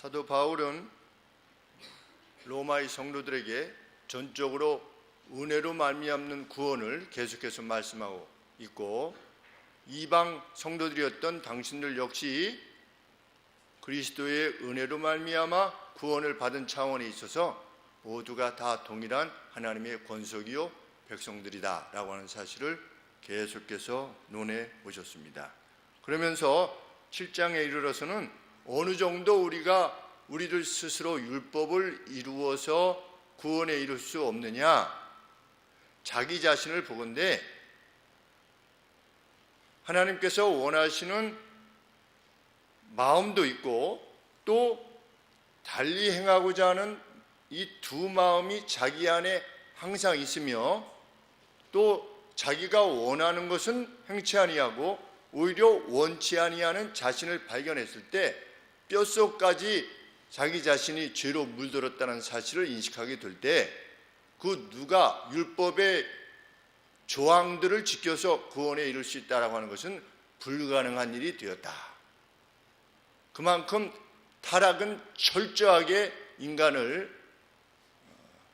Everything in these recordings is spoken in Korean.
사도 바울은 로마의 성도들에게 전적으로 은혜로 말미암는 구원을 계속해서 말씀하고 있고, 이방 성도들이었던 당신들 역시 그리스도의 은혜로 말미암아 구원을 받은 차원에 있어서 모두가 다 동일한 하나님의 권속이요 백성들이다 라고 하는 사실을 계속해서 논해 오셨습니다. 그러면서 7장에 이르러서는 어느 정도 우리가 우리들 스스로 율법을 이루어서 구원에 이를 수 없느냐, 자기 자신을 보건대 하나님께서 원하시는 마음도 있고 또 달리 행하고자 하는 이 두 마음이 자기 안에 항상 있으며, 또 자기가 원하는 것은 행치 아니하고 오히려 원치 아니하는 자신을 발견했을 때 뼛속까지 자기 자신이 죄로 물들었다는 사실을 인식하게 될 때, 그 누가 율법의 조항들을 지켜서 구원에 이를 수 있다라고 하는 것은 불가능한 일이 되었다. 그만큼 타락은 철저하게 인간을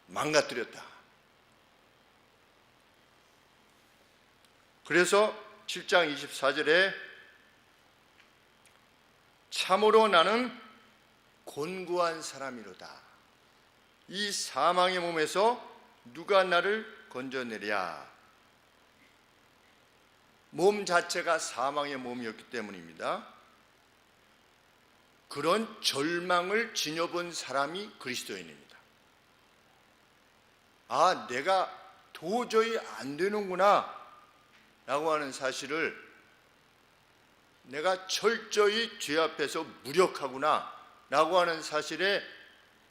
망가뜨렸다. 그래서 7장 24절에 참으로 나는 곤고한 사람이로다. 이 사망의 몸에서 누가 나를 건져내랴. 몸 자체가 사망의 몸이었기 때문입니다. 그런 절망을 지녀본 사람이 그리스도인입니다. 아, 내가 도저히 안 되는구나 라고 하는 사실을, 내가 철저히 죄 앞에서 무력하구나 라고 하는 사실에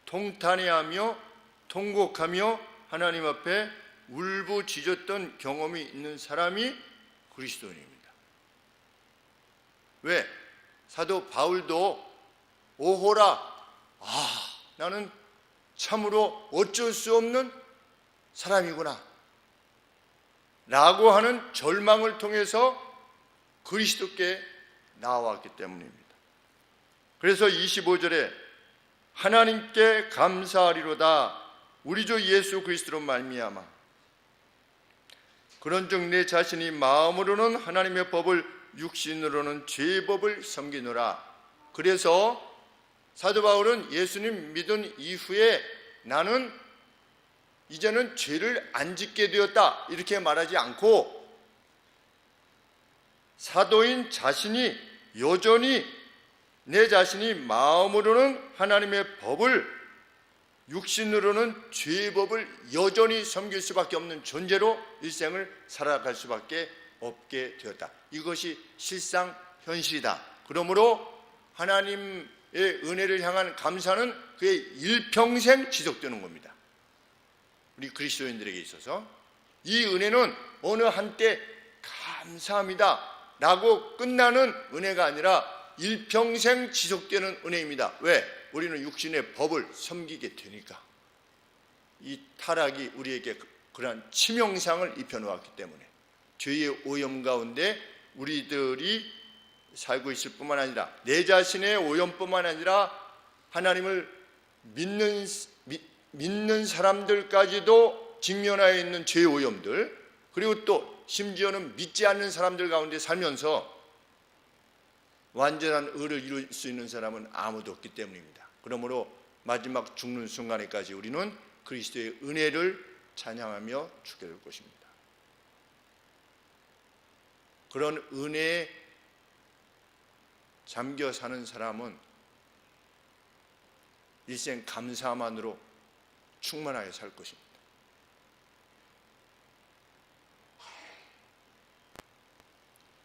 통탄해하며 통곡하며 하나님 앞에 울부짖었던 경험이 있는 사람이 그리스도인입니다. 왜? 사도 바울도 오호라, 나는 참으로 어쩔 수 없는 사람이구나 라고 하는 절망을 통해서 그리스도께 나왔기 때문입니다. 그래서 25절에 하나님께 감사하리로다 우리 주 예수 그리스도로 말미암아 그런즉 내 자신이 마음으로는 하나님의 법을 육신으로는 죄의 법을 섬기노라. 그래서 사도 바울은 예수님 믿은 이후에 나는 이제는 죄를 안 짓게 되었다 이렇게 말하지 않고, 사도인 자신이 여전히 내 자신이 마음으로는 하나님의 법을, 육신으로는 죄의 법을 여전히 섬길 수밖에 없는 존재로 일생을 살아갈 수밖에 없게 되었다. 이것이 실상 현실이다. 그러므로 하나님의 은혜를 향한 감사는 그의 일평생 지속되는 겁니다. 우리 그리스도인들에게 있어서 이 은혜는 어느 한때 감사합니다 라고 끝나는 은혜가 아니라 일평생 지속되는 은혜입니다. 왜? 우리는 육신의 법을 섬기게 되니까. 이 타락이 우리에게 그러한 치명상을 입혀놓았기 때문에 죄의 오염 가운데 우리들이 살고 있을 뿐만 아니라, 내 자신의 오염뿐만 아니라 하나님을 믿는 사람들까지도 직면하여 있는 죄의 오염들, 그리고 또 심지어는 믿지 않는 사람들 가운데 살면서 완전한 의를 이룰 수 있는 사람은 아무도 없기 때문입니다. 그러므로 마지막 죽는 순간에까지 우리는 그리스도의 은혜를 찬양하며 죽게 될 것입니다. 그런 은혜에 잠겨 사는 사람은 일생 감사만으로 충만하게 살 것입니다.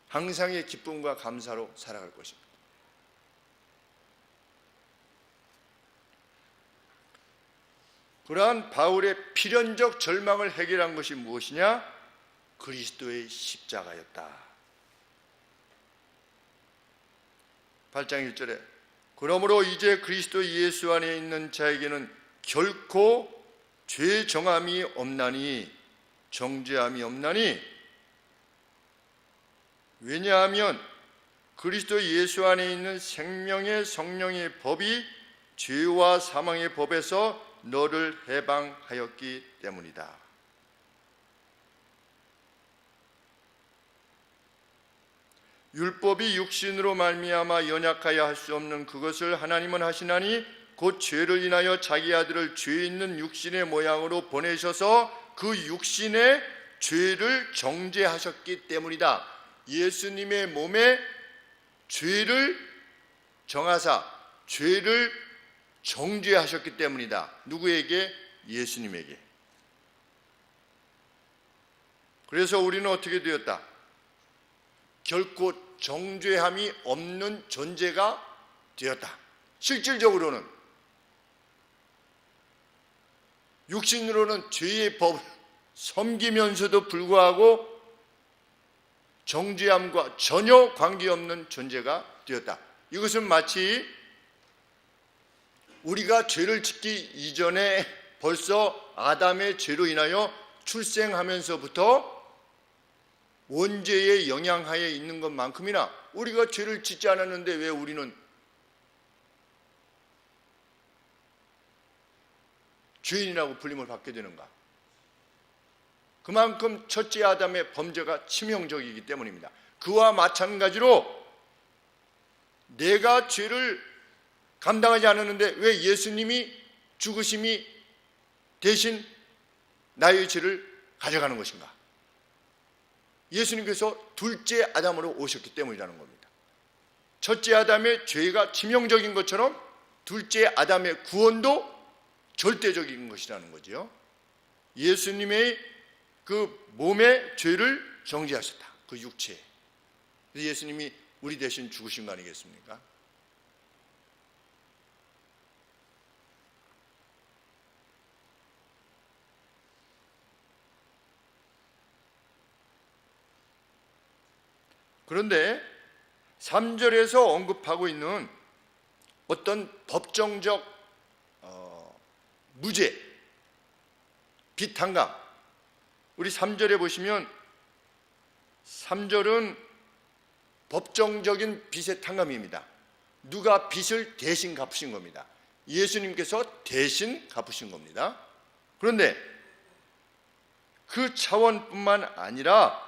항상의 기쁨과 감사로 살아갈 것입니다. 그러한 바울의 필연적 절망을 해결한 것이 무엇이냐? 그리스도의 십자가였다. 8장 1절에 그러므로 이제 그리스도 예수 안에 있는 자에게는 결코 죄 정함이 없나니, 정죄함이 없나니, 왜냐하면 그리스도 예수 안에 있는 생명의 성령의 법이 죄와 사망의 법에서 너를 해방하였기 때문이다. 율법이 육신으로 말미암아 연약하여 할 수 없는 그것을 하나님은 하시나니 곧 죄를 인하여 자기 아들을 죄 있는 육신의 모양으로 보내셔서 그 육신의 죄를 정죄하셨기 때문이다. 예수님의 몸에 죄를 정하사 죄를 정죄하셨기 때문이다. 누구에게? 예수님에게. 그래서 우리는 어떻게 되었다? 결코 정죄함이 없는 존재가 되었다. 실질적으로는 육신으로는 죄의 법을 섬기면서도 불구하고 정죄함과 전혀 관계없는 존재가 되었다. 이것은 마치 우리가 죄를 짓기 이전에 벌써 아담의 죄로 인하여 출생하면서부터 원죄의 영향하에 있는 것만큼이나 우리가 죄를 짓지 않았는데 왜 우리는 죄인이라고 불림을 받게 되는가? 그만큼 첫째 아담의 범죄가 치명적이기 때문입니다. 그와 마찬가지로 내가 죄를 감당하지 않았는데 왜 예수님이 죽으심이 대신 나의 죄를 가져가는 것인가? 예수님께서 둘째 아담으로 오셨기 때문이라는 겁니다. 첫째 아담의 죄가 치명적인 것처럼 둘째 아담의 구원도 절대적인 것이라는 거죠. 예수님의 그 몸의 죄를 정죄하셨다. 그 육체. 그래서 예수님이 우리 대신 죽으신 거 아니겠습니까? 그런데 3절에서 언급하고 있는 어떤 법정적 무죄, 빚탕감, 우리 3절에 보시면 3절은 법정적인 빚의 탕감입니다. 누가 빚을 대신 갚으신 겁니다. 예수님께서 대신 갚으신 겁니다. 그런데 그 차원뿐만 아니라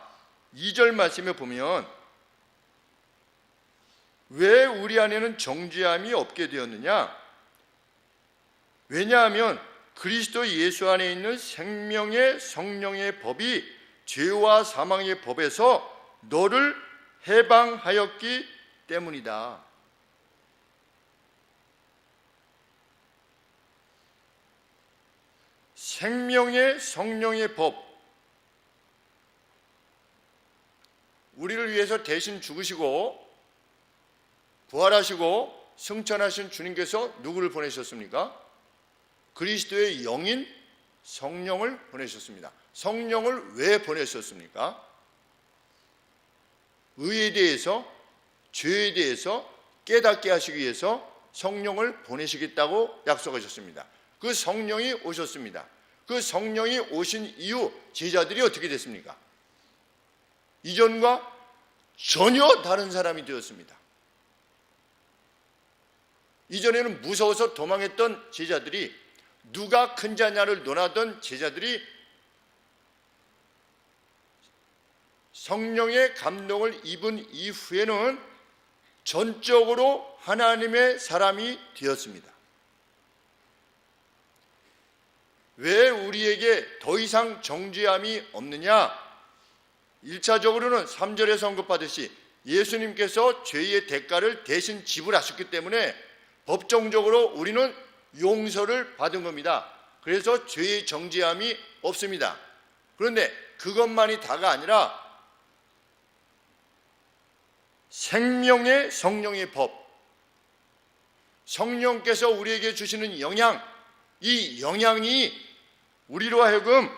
2절 말씀에 보면 왜 우리 안에는 정죄함이 없게 되었느냐? 왜냐하면 그리스도 예수 안에 있는 생명의 성령의 법이 죄와 사망의 법에서 너를 해방하였기 때문이다. 생명의 성령의 법, 우리를 위해서 대신 죽으시고 부활하시고 승천하신 주님께서 누구를 보내셨습니까? 그리스도의 영인 성령을 보내셨습니다. 성령을 왜 보내셨습니까? 의에 대해서, 죄에 대해서 깨닫게 하시기 위해서 성령을 보내시겠다고 약속하셨습니다. 그 성령이 오셨습니다. 그 성령이 오신 이후 제자들이 어떻게 됐습니까? 이전과 전혀 다른 사람이 되었습니다. 이전에는 무서워서 도망했던 제자들이, 누가 큰 자냐를 논하던 제자들이 성령의 감동을 입은 이후에는 전적으로 하나님의 사람이 되었습니다. 왜 우리에게 더 이상 정죄함이 없느냐? 1차적으로는 3절에서 언급하듯이 예수님께서 죄의 대가를 대신 지불하셨기 때문에 법정적으로 우리는 용서를 받은 겁니다. 그래서 죄의 정죄함이 없습니다. 그런데 그것만이 다가 아니라 생명의 성령의 법, 성령께서 우리에게 주시는 영향, 이 영향이 우리로 하여금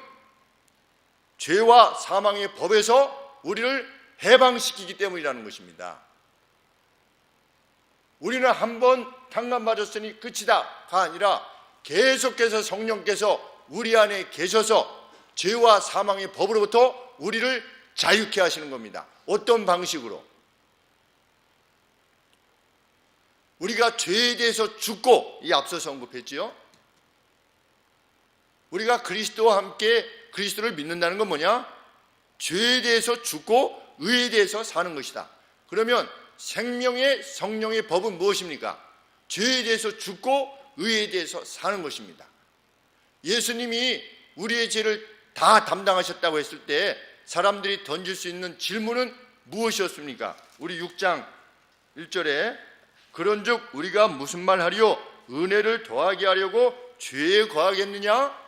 죄와 사망의 법에서 우리를 해방시키기 때문이라는 것입니다. 우리는 한번 탕감받았으니 끝이다가 아니라 계속해서 성령께서 우리 안에 계셔서 죄와 사망의 법으로부터 우리를 자유케 하시는 겁니다. 어떤 방식으로? 우리가 죄에 대해서 죽고, 이 앞서서 언급했지요. 우리가 그리스도와 함께 그리스도를 믿는다는 건 뭐냐? 죄에 대해서 죽고 의에 대해서 사는 것이다. 그러면 생명의 성령의 법은 무엇입니까? 죄에 대해서 죽고 의에 대해서 사는 것입니다. 예수님이 우리의 죄를 다 담당하셨다고 했을 때 사람들이 던질 수 있는 질문은 무엇이었습니까? 우리 6장 1절에 그런즉 우리가 무슨 말 하리요? 은혜를 더하게 하려고 죄에 거하겠느냐?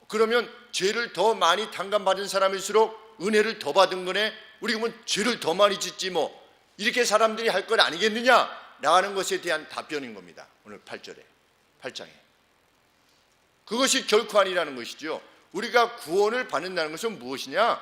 그러면 죄를 더 많이 당감받은 사람일수록 은혜를 더 받은 거네. 우리가 뭐 죄를 더 많이 짓지 뭐 이렇게 사람들이 할 것 아니겠느냐? 라는 것에 대한 답변인 겁니다. 오늘 8장에. 그것이 결코 아니라는 것이죠. 우리가 구원을 받는다는 것은 무엇이냐?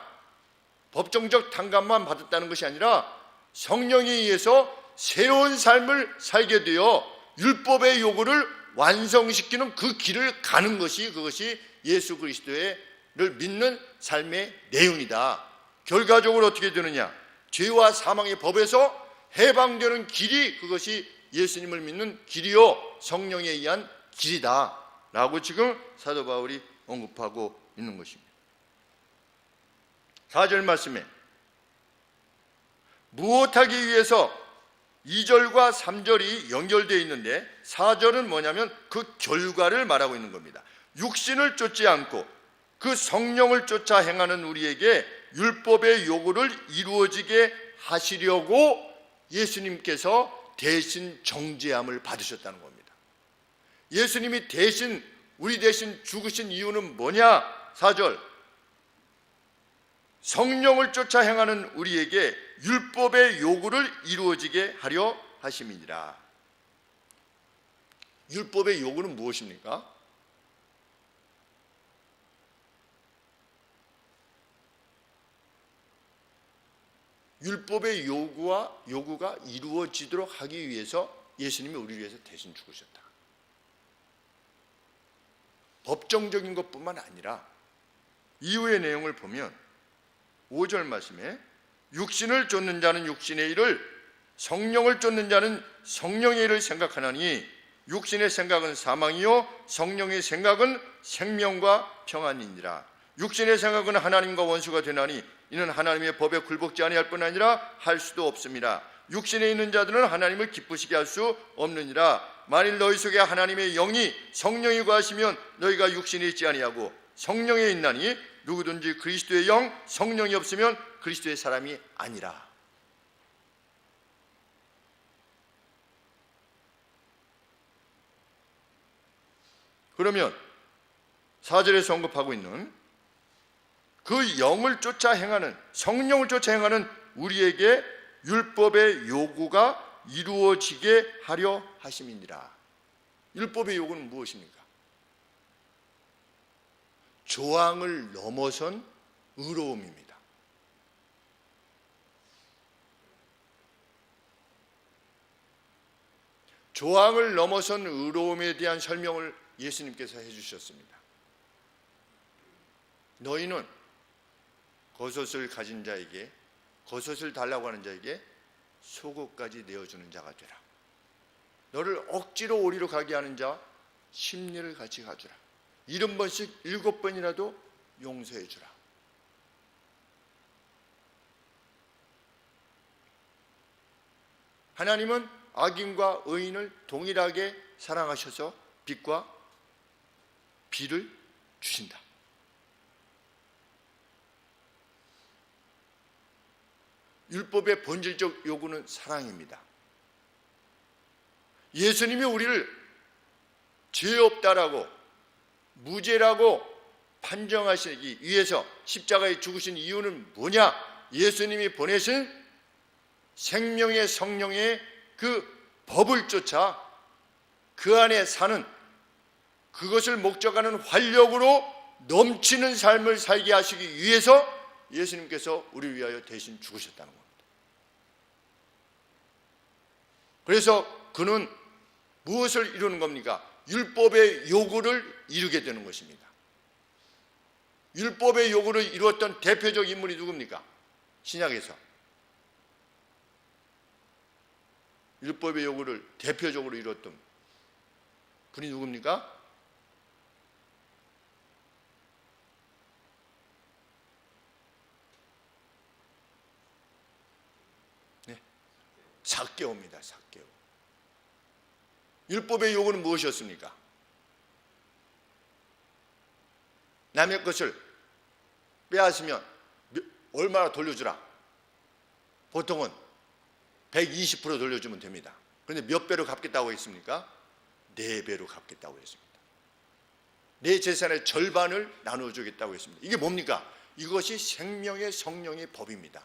법정적 당감만 받았다는 것이 아니라 성령에 의해서 새로운 삶을 살게 되어 율법의 요구를 완성시키는 그 길을 가는 것이, 그것이 예수 그리스도를 믿는 삶의 내용이다. 결과적으로 어떻게 되느냐? 죄와 사망의 법에서 해방되는 길이, 그것이 예수님을 믿는 길이요 성령에 의한 길이다 라고 지금 사도 바울이 언급하고 있는 것입니다. 4절 말씀에 무엇하기 위해서 2절과 3절이 연결되어 있는데 4절은 뭐냐면 그 결과를 말하고 있는 겁니다. 육신을 쫓지 않고 그 성령을 쫓아 행하는 우리에게 율법의 요구를 이루어지게 하시려고 예수님께서 대신 정죄함을 받으셨다는 겁니다. 예수님이 대신, 우리 대신 죽으신 이유는 뭐냐? 4절 성령을 쫓아 행하는 우리에게 율법의 요구를 이루어지게 하려 하심이니라. 율법의 요구는 무엇입니까? 율법의 요구가 이루어지도록 하기 위해서 예수님이 우리를 위해서 대신 죽으셨다. 법정적인 것뿐만 아니라 이후의 내용을 보면 5절 말씀에 육신을 쫓는 자는 육신의 일을, 성령을 쫓는 자는 성령의 일을 생각하나니 육신의 생각은 사망이요 성령의 생각은 생명과 평안이니라. 육신의 생각은 하나님과 원수가 되나니 이는 하나님의 법에 굴복지 아니할 뿐 아니라 할 수도 없습니다. 육신에 있는 자들은 하나님을 기쁘시게 할 수 없느니라. 만일 너희 속에 하나님의 영이 성령이 거하시면 너희가 육신에 있지 아니하고 성령에 있나니 누구든지 그리스도의 영 성령이 없으면 그리스도의 사람이 아니라. 그러면 4절에서 언급하고 있는 그 영을 쫓아 행하는, 성령을 쫓아 행하는 우리에게 율법의 요구가 이루어지게 하려 하심이니라. 율법의 요구는 무엇입니까? 조항을 넘어선 의로움입니다. 조항을 넘어선 의로움에 대한 설명을 예수님께서 해주셨습니다. 너희는 겉옷을 가진 자에게, 겉옷을 달라고 하는 자에게 속옷까지 내어주는 자가 되라. 너를 억지로 오리로 가게 하는 자 심리를 같이 가주라. 70번씩 7번이라도 용서해 주라. 하나님은 악인과 의인을 동일하게 사랑하셔서 빛과 비를 주신다. 율법의 본질적 요구는 사랑입니다. 예수님이 우리를 죄 없다라고, 무죄라고 판정하시기 위해서 십자가에 죽으신 이유는 뭐냐? 예수님이 보내신 생명의 성령의 그 법을 쫓아 그 안에 사는, 그것을 목적하는 활력으로 넘치는 삶을 살게 하시기 위해서 예수님께서 우리를 위하여 대신 죽으셨다는 겁니다. 그래서 그는 무엇을 이루는 겁니까? 율법의 요구를 이루게 되는 것입니다. 율법의 요구를 이루었던 대표적 인물이 누굽니까? 신약에서 율법의 요구를 대표적으로 이뤘던 분이 누굽니까? 네, 삭개오입니다. 삭개오. 율법의 요구는 무엇이었습니까? 남의 것을 빼앗으면 얼마나 돌려주라? 보통은 120% 돌려주면 됩니다. 그런데 몇 배로 갚겠다고 했습니까? 4배로 갚겠다고 했습니다. 내 재산의 절반을 나눠주겠다고 했습니다. 이게 뭡니까? 이것이 생명의 성령의 법입니다.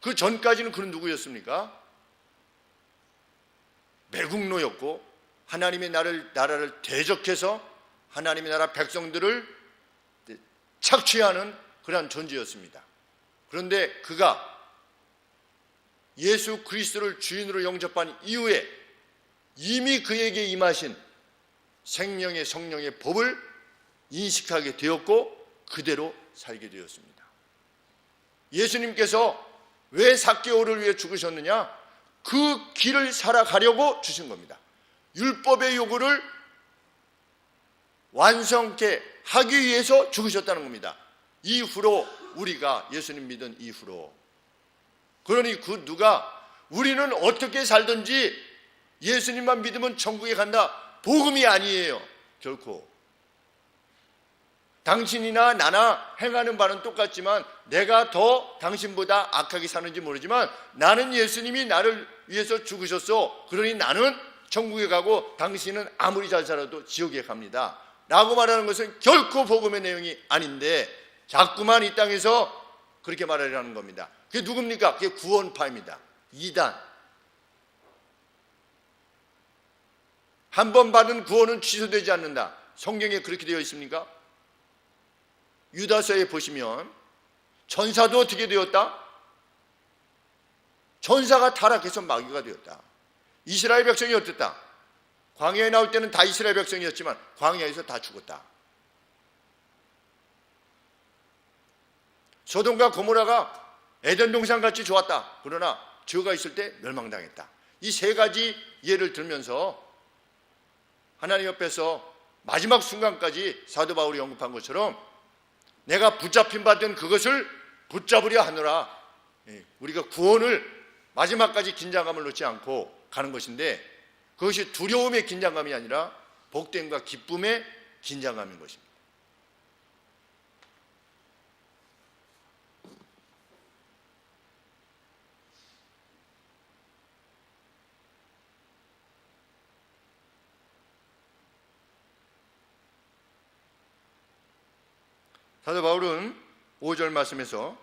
그 전까지는 그는 누구였습니까? 매국노였고 하나님의 나라를 대적해서 하나님의 나라 백성들을 착취하는 그러한 존재였습니다. 그런데 그가 예수 그리스도를 주인으로 영접한 이후에 이미 그에게 임하신 생명의 성령의 법을 인식하게 되었고 그대로 살게 되었습니다. 예수님께서 왜 삭개오를 위해 죽으셨느냐? 그 길을 살아가려고 주신 겁니다. 율법의 요구를 완성케 하기 위해서 죽으셨다는 겁니다. 이후로 우리가 예수님 믿은 이후로. 그러니 그 누가 우리는 어떻게 살든지 예수님만 믿으면 천국에 간다, 복음이 아니에요. 결코. 당신이나 나나 행하는 바는 똑같지만 내가 더 당신보다 악하게 사는지 모르지만 나는 예수님이 나를 위해서 죽으셨어. 그러니 나는 천국에 가고 당신은 아무리 잘 살아도 지옥에 갑니다 라고 말하는 것은 결코 복음의 내용이 아닌데 자꾸만 이 땅에서 그렇게 말하려는 겁니다. 그게 누굽니까? 그게 구원파입니다. 이단. 한 번 받은 구원은 취소되지 않는다. 성경에 그렇게 되어 있습니까? 유다서에 보시면 전사도 어떻게 되었다? 전사가 타락해서 마귀가 되었다. 이스라엘 백성이 어땠다? 광야에 나올 때는 다 이스라엘 백성이었지만 광야에서 다 죽었다. 소돔과 고모라가 에덴 동산같이 좋았다. 그러나 죄가 있을 때 멸망당했다. 이 세 가지 예를 들면서 하나님 옆에서 마지막 순간까지 사도 바울이 언급한 것처럼 내가 붙잡힌 바 된 그것을 붙잡으려 하노라. 우리가 구원을 마지막까지 긴장감을 놓지 않고 가는 것인데 그것이 두려움의 긴장감이 아니라 복됨과 기쁨의 긴장감인 것입니다. 사도 바울은 5절 말씀에서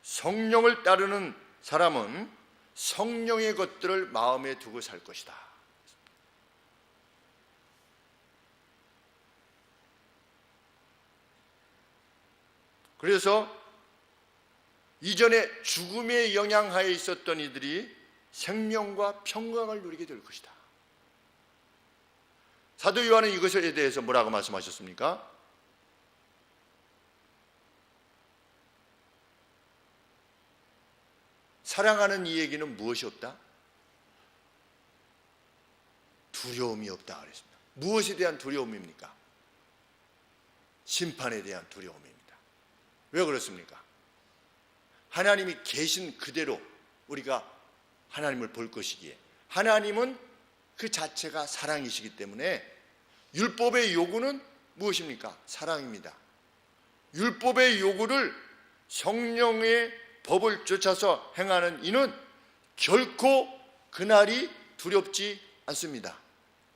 성령을 따르는 사람은 성령의 것들을 마음에 두고 살 것이다. 그래서 이전에 죽음의 영향하에 있었던 이들이 생명과 평강을 누리게 될 것이다. 사도 요한은 이것에 대해서 뭐라고 말씀하셨습니까? 사랑하는 이에게는 무엇이 없다? 두려움이 없다 그랬습니다. 무엇에 대한 두려움입니까? 심판에 대한 두려움입니다. 왜 그렇습니까? 하나님이 계신 그대로 우리가 하나님을 볼 것이기에 하나님은 그 자체가 사랑이시기 때문에 율법의 요구는 무엇입니까? 사랑입니다. 율법의 요구를 성령의 법을 쫓아서 행하는 이는 결코 그날이 두렵지 않습니다.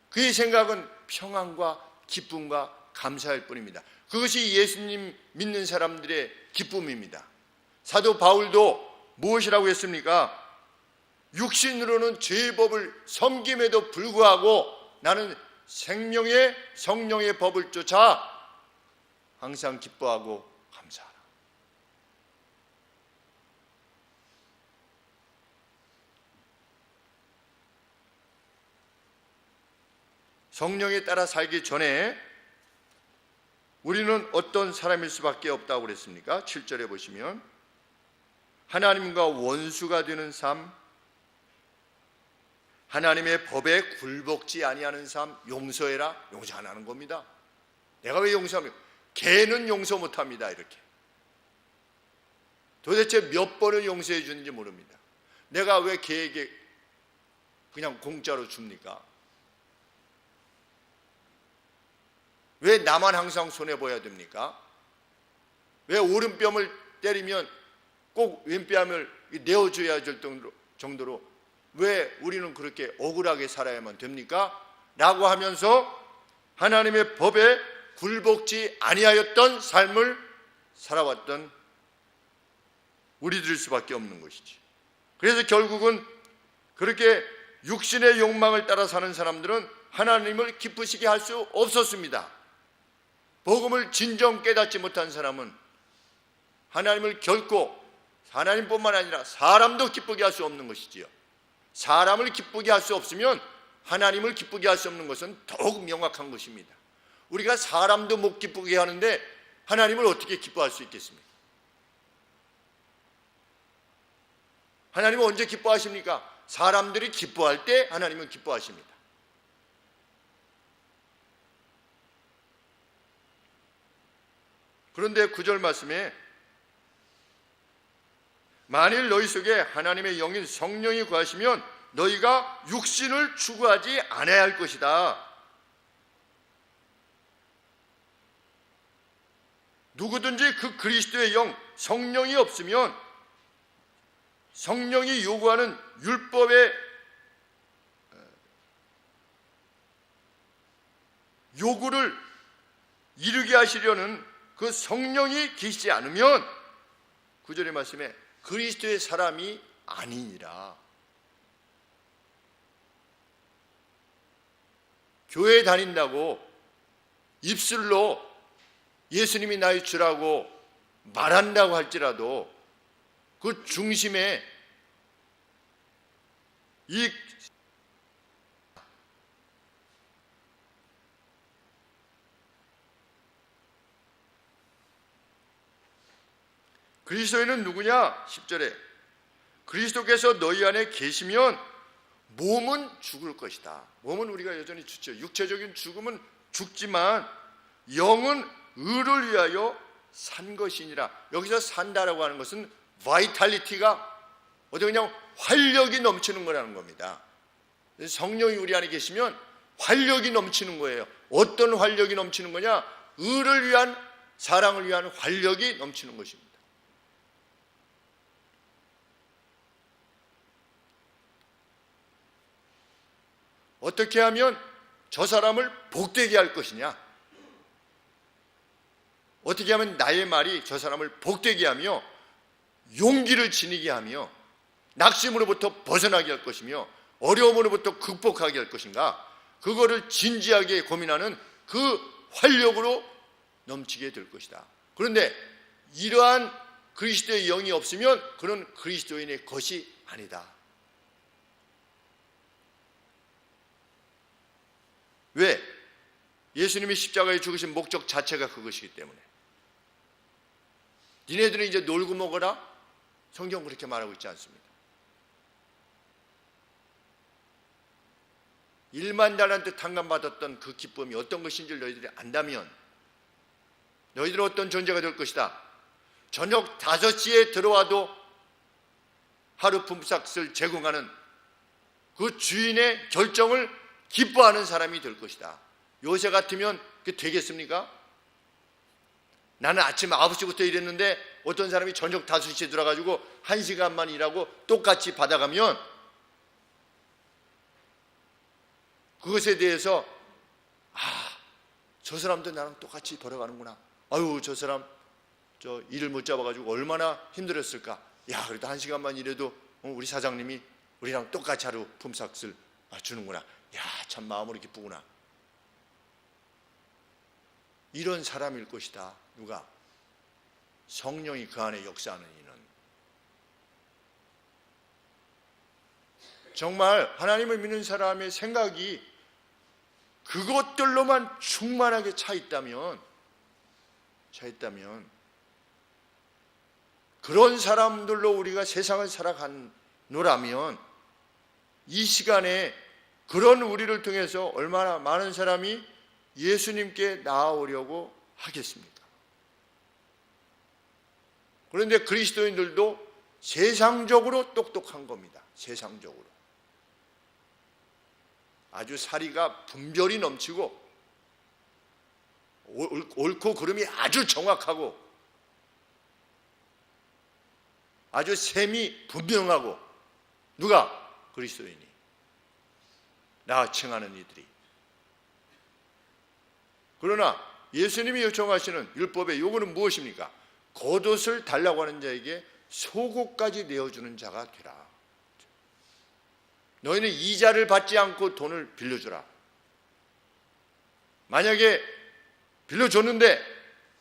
그의 생각은 평안과 기쁨과 감사할 뿐입니다. 그것이 예수님 믿는 사람들의 기쁨입니다. 사도 바울도 무엇이라고 했습니까? 육신으로는 죄의 법을 섬김에도 불구하고 나는 생명의 성령의 법을 쫓아 항상 기뻐하고 감사하라. 성령에 따라 살기 전에 우리는 어떤 사람일 수밖에 없다고 그랬습니까? 7절에 보시면 하나님과 원수가 되는 삶, 하나님의 법에 굴복지 아니하는 삶 용서해라, 용서 안 하는 겁니다. 내가 왜 용서하면 개는 용서 못합니다. 이렇게 도대체 몇 번을 용서해 주는지 모릅니다. 내가 왜 개에게 그냥 공짜로 줍니까? 왜 나만 항상 손해보아야 됩니까? 왜 오른뺨을 때리면 꼭 왼뺨을 내어줘야 될 정도로 왜 우리는 그렇게 억울하게 살아야만 됩니까? 라고 하면서 하나님의 법에 굴복지 아니하였던 삶을 살아왔던 우리들 수밖에 없는 것이지. 그래서 결국은 그렇게 육신의 욕망을 따라 사는 사람들은 하나님을 기쁘시게 할 수 없었습니다. 복음을 진정 깨닫지 못한 사람은 하나님을 결코 하나님뿐만 아니라 사람도 기쁘게 할 수 없는 것이지요. 사람을 기쁘게 할 수 없으면 하나님을 기쁘게 할 수 없는 것은 더욱 명확한 것입니다. 우리가 사람도 못 기쁘게 하는데 하나님을 어떻게 기뻐할 수 있겠습니까? 하나님은 언제 기뻐하십니까? 사람들이 기뻐할 때 하나님은 기뻐하십니다. 그런데 9절 말씀에 만일 너희 속에 하나님의 영인 성령이 거하시면 너희가 육신을 추구하지 않아야 할 것이다. 누구든지 그 그리스도의 영, 성령이 없으면 성령이 요구하는 율법의 요구를 이루게 하시려는 그 성령이 계시지 않으면 9절의 말씀에 그리스도의 사람이 아니니라. 교회 다닌다고 입술로 예수님이 나의 주라고 말한다고 할지라도 그 중심에 이 그리스도인은 누구냐? 10절에 그리스도께서 너희 안에 계시면 몸은 죽을 것이다. 몸은 우리가 여전히 죽죠. 육체적인 죽음은 죽지만 영은 의를 위하여 산 것이니라. 여기서 산다라고 하는 것은 바이탈리티가 어디 그냥 활력이 넘치는 거라는 겁니다. 성령이 우리 안에 계시면 활력이 넘치는 거예요. 어떤 활력이 넘치는 거냐? 의를 위한, 사랑을 위한 활력이 넘치는 것입니다. 어떻게 하면 저 사람을 복되게 할 것이냐? 어떻게 하면 나의 말이 저 사람을 복되게 하며 용기를 지니게 하며 낙심으로부터 벗어나게 할 것이며 어려움으로부터 극복하게 할 것인가? 그거를 진지하게 고민하는 그 활력으로 넘치게 될 것이다. 그런데 이러한 그리스도의 영이 없으면 그런 그리스도인의 것이 아니다. 왜? 예수님이 십자가에 죽으신 목적 자체가 그것이기 때문에. 니네들은 이제 놀고 먹어라? 성경 그렇게 말하고 있지 않습니다. 1만 달란트 탕감받았던 그 기쁨이 어떤 것인지를 너희들이 안다면 너희들은 어떤 존재가 될 것이다. 저녁 5시에 들어와도 하루 품삯을 제공하는 그 주인의 결정을 기뻐하는 사람이 될 것이다. 요새 같으면 그게 되겠습니까? 나는 아침 9시부터 일했는데 어떤 사람이 저녁 5시에 들어가지고 1시간만 일하고 똑같이 받아가면 그것에 대해서 저 사람도 나랑 똑같이 벌어가는구나. 아유, 저 사람 저 일을 못 잡아가지고 얼마나 힘들었을까. 야, 그래도 1시간만 일해도 우리 사장님이 우리랑 똑같이 하루 품삯을 주는구나. 야, 참 마음으로 기쁘구나. 이런 사람일 것이다. 누가? 성령이 그 안에 역사하는 이는. 정말 하나님을 믿는 사람의 생각이 그것들로만 충만하게 차 있다면 그런 사람들로 우리가 세상을 살아가노라면 이 시간에 그런 우리를 통해서 얼마나 많은 사람이 예수님께 나아오려고 하겠습니까? 그런데 그리스도인들도 세상적으로 똑똑한 겁니다. 세상적으로. 아주 사리가 분별이 넘치고 옳고 그름이 아주 정확하고 아주 셈이 분명하고 누가? 그리스도인이. 나 칭하는 이들이. 그러나 예수님이 요청하시는 율법의 요구는 무엇입니까? 겉옷을 달라고 하는 자에게 속옷까지 내어주는 자가 되라. 너희는 이자를 받지 않고 돈을 빌려주라. 만약에 빌려줬는데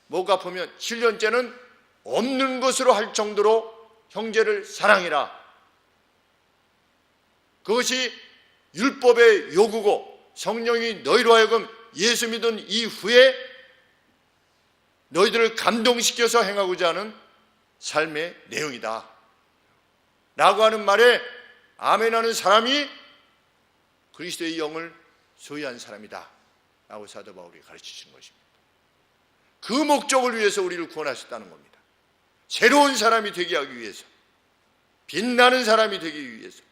못 갚으면 7년째는 없는 것으로 할 정도로 형제를 사랑해라. 그것이 율법의 요구고 성령이 너희로 하여금 예수 믿은 이후에 너희들을 감동시켜서 행하고자 하는 삶의 내용이다 라고 하는 말에 아멘하는 사람이 그리스도의 영을 소유한 사람이다 라고 사도 바울이 가르치신 것입니다. 그 목적을 위해서 우리를 구원하셨다는 겁니다. 새로운 사람이 되게 하기 위해서, 빛나는 사람이 되기 위해서.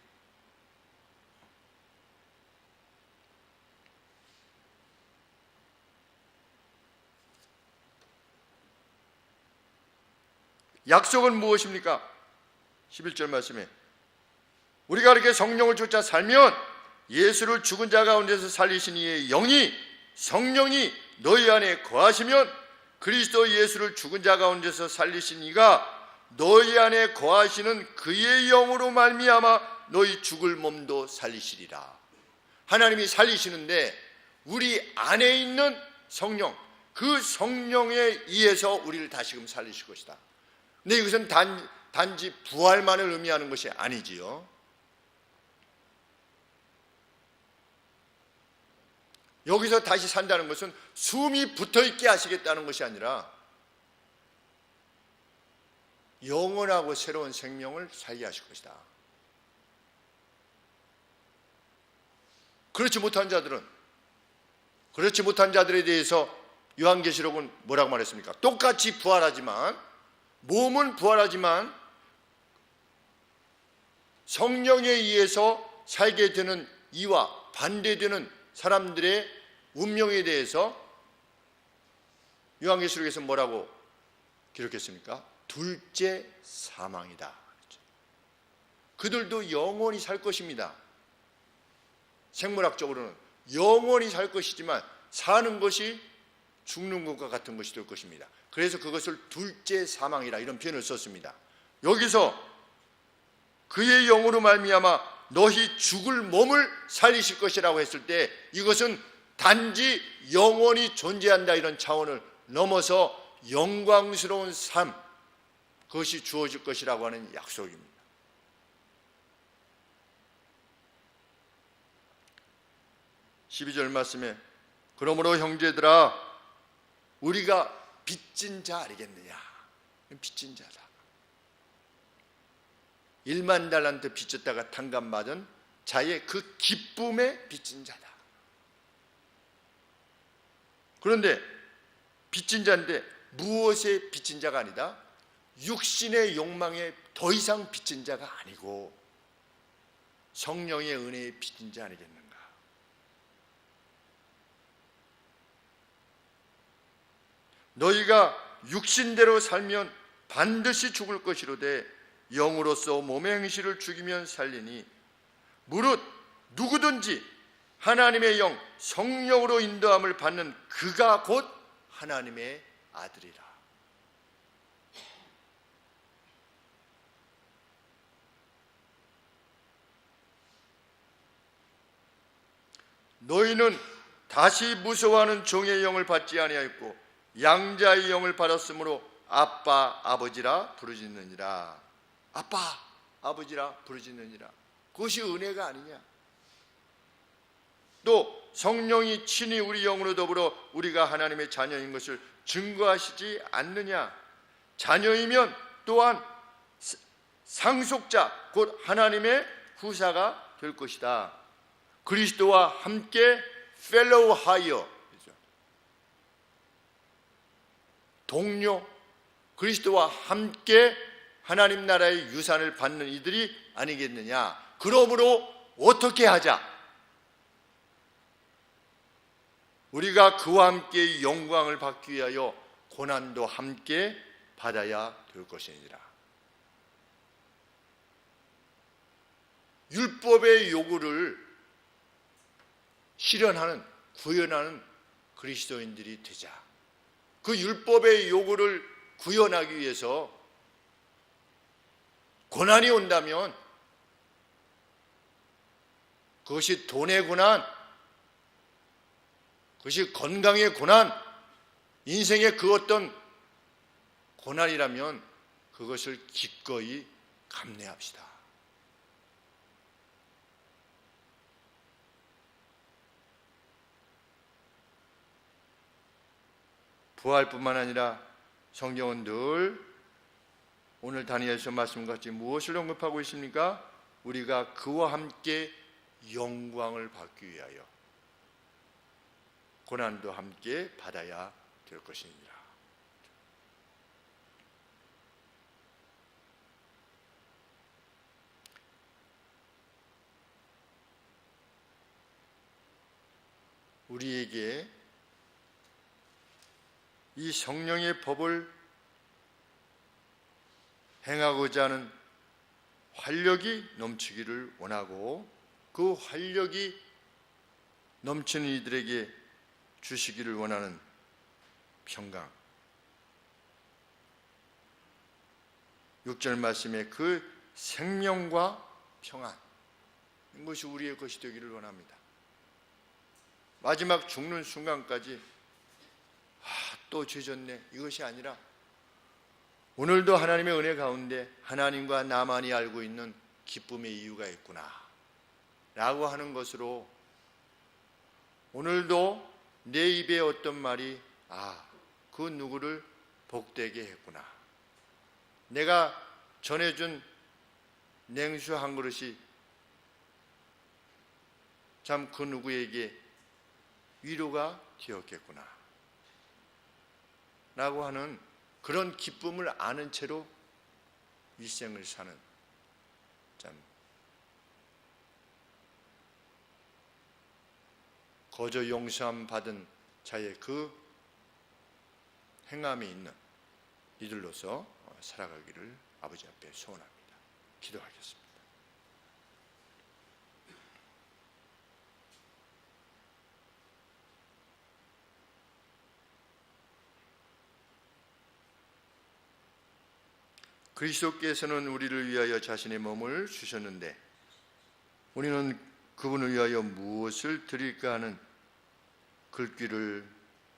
약속은 무엇입니까? 11절 말씀에 우리가 이렇게 성령을 쫓아 살면 예수를 죽은 자 가운데서 살리신 이의 영이 성령이 너희 안에 거하시면 그리스도 예수를 죽은 자 가운데서 살리신 이가 너희 안에 거하시는 그의 영으로 말미암아 너희 죽을 몸도 살리시리라. 하나님이 살리시는데 우리 안에 있는 성령, 그 성령에 의해서 우리를 다시금 살리실 것이다. 근데 이것은 단지 부활만을 의미하는 것이 아니지요. 여기서 다시 산다는 것은 숨이 붙어있게 하시겠다는 것이 아니라 영원하고 새로운 생명을 살게 하실 것이다. 그렇지 못한 자들에 대해서 요한계시록은 뭐라고 말했습니까? 똑같이 부활하지만, 몸은 부활하지만 성령에 의해서 살게 되는 이와 반대되는 사람들의 운명에 대해서 요한계시록에서 뭐라고 기록했습니까? 둘째 사망이다. 그들도 영원히 살 것입니다. 생물학적으로는 영원히 살 것이지만 사는 것이 죽는 것과 같은 것이 될 것입니다. 그래서 그것을 둘째 사망이라 이런 표현을 썼습니다. 여기서 그의 영으로 말미암아 너희 죽을 몸을 살리실 것이라고 했을 때 이것은 단지 영원히 존재한다 이런 차원을 넘어서 영광스러운 삶, 그것이 주어질 것이라고 하는 약속입니다. (12절) 말씀에 그러므로 형제들아 우리가 빚진 자 아니겠느냐. 빚진 자다. 1만 달란트 빚졌다가 탕감받은 자의 그 기쁨에 빚진 자다. 그런데 빚진 자인데 무엇에 빚진 자가 아니다? 육신의 욕망에 더 이상 빚진 자가 아니고 성령의 은혜에 빚진 자 아니겠는가. 너희가 육신대로 살면 반드시 죽을 것이로되 영으로서 몸의 행실을 죽이면 살리니 무릇 누구든지 하나님의 영 성령으로 인도함을 받는 그가 곧 하나님의 아들이라. 너희는 다시 무서워하는 종의 영을 받지 아니하였고 양자의 영을 받았으므로 아빠 아버지라 부르짖느니라. 아빠 아버지라 부르짖느니라. 그것이 은혜가 아니냐. 또 성령이 친히 우리 영으로 더불어 우리가 하나님의 자녀인 것을 증거하시지 않느냐. 자녀이면 또한 상속자 곧 하나님의 후사가 될 것이다. 그리스도와 함께 fellow hire, 동료, 그리스도와 함께 하나님 나라의 유산을 받는 이들이 아니겠느냐. 그러므로 어떻게 하자? 우리가 그와 함께 영광을 받기 위하여 고난도 함께 받아야 될 것이니라. 율법의 요구를 실현하는, 구현하는 그리스도인들이 되자. 그 율법의 요구를 구현하기 위해서 고난이 온다면 그것이 돈의 고난, 그것이 건강의 고난, 인생의 그 어떤 고난이라면 그것을 기꺼이 감내합시다. 부활뿐만 아니라 성경은 늘 오늘 다니엘서 말씀같이 무엇을 언급하고 있습니까? 우리가 그와 함께 영광을 받기 위하여 고난도 함께 받아야 될 것이니라. 우리에게 이 성령의 법을 행하고자 하는 활력이 넘치기를 원하고 그 활력이 넘치는 이들에게 주시기를 원하는 평강. 6절 말씀에 그 생명과 평안, 이것이 우리의 것이 되기를 원합니다. 마지막 죽는 순간까지 또 죄졌네, 이것이 아니라 오늘도 하나님의 은혜 가운데 하나님과 나만이 알고 있는 기쁨의 이유가 있구나 라고 하는 것으로 오늘도 내 입에 어떤 말이 그 누구를 복되게 했구나, 내가 전해준 냉수 한 그릇이 참 그 누구에게 위로가 되었겠구나 라고 하는 그런 기쁨을 아는 채로 일생을 사는, 참 거저 용서함 받은 자의 그 행함이 있는 이들로서 살아가기를 아버지 앞에 소원합니다. 기도하겠습니다. 그리스도께서는 우리를 위하여 자신의 몸을 주셨는데 우리는 그분을 위하여 무엇을 드릴까 하는 글귀를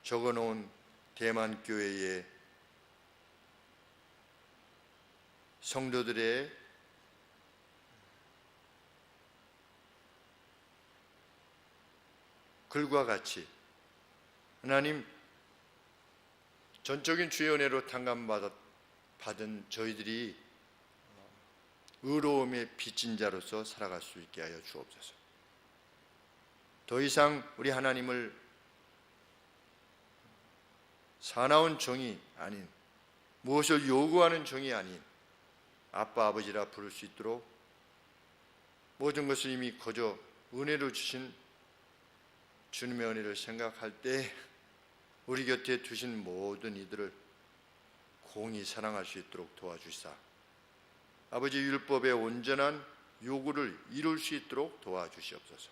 적어놓은 대만 교회의 성도들의 글과 같이 하나님, 전적인 주의 은혜로 탕감받은 저희들이 의로움의 빚진 자로서 살아갈 수 있게 하여 주옵소서. 더 이상 우리 하나님을 사나운 종이 아닌, 무엇을 요구하는 종이 아닌 아빠 아버지라 부를 수 있도록 모든 것을 이미 거저 은혜로 주신 주님의 은혜를 생각할 때 우리 곁에 두신 모든 이들을 공히 사랑할 수 있도록 도와주시사 아버지 율법의 온전한 요구를 이룰 수 있도록 도와주시옵소서.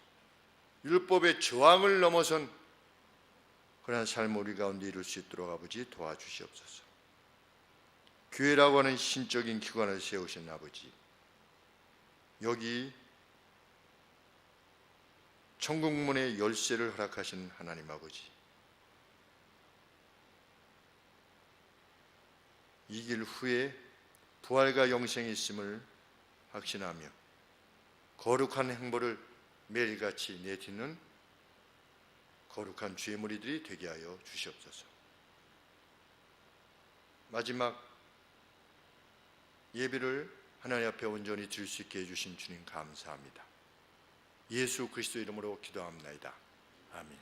율법의 저항을 넘어선 그러한 삶을 우리 가운데 이룰 수 있도록 아버지 도와주시옵소서. 교회라고 하는 신적인 기관을 세우신 아버지, 여기 천국문의 열쇠를 허락하신 하나님 아버지, 이 길 후에 부활과 영생이 있음을 확신하며 거룩한 행보를 매일같이 내딛는 거룩한 주의 무리들이 되게 하여 주시옵소서. 마지막 예배를 하나님 앞에 온전히 드릴 수 있게 해주신 주님 감사합니다. 예수 그리스도 이름으로 기도합나이다. 아멘.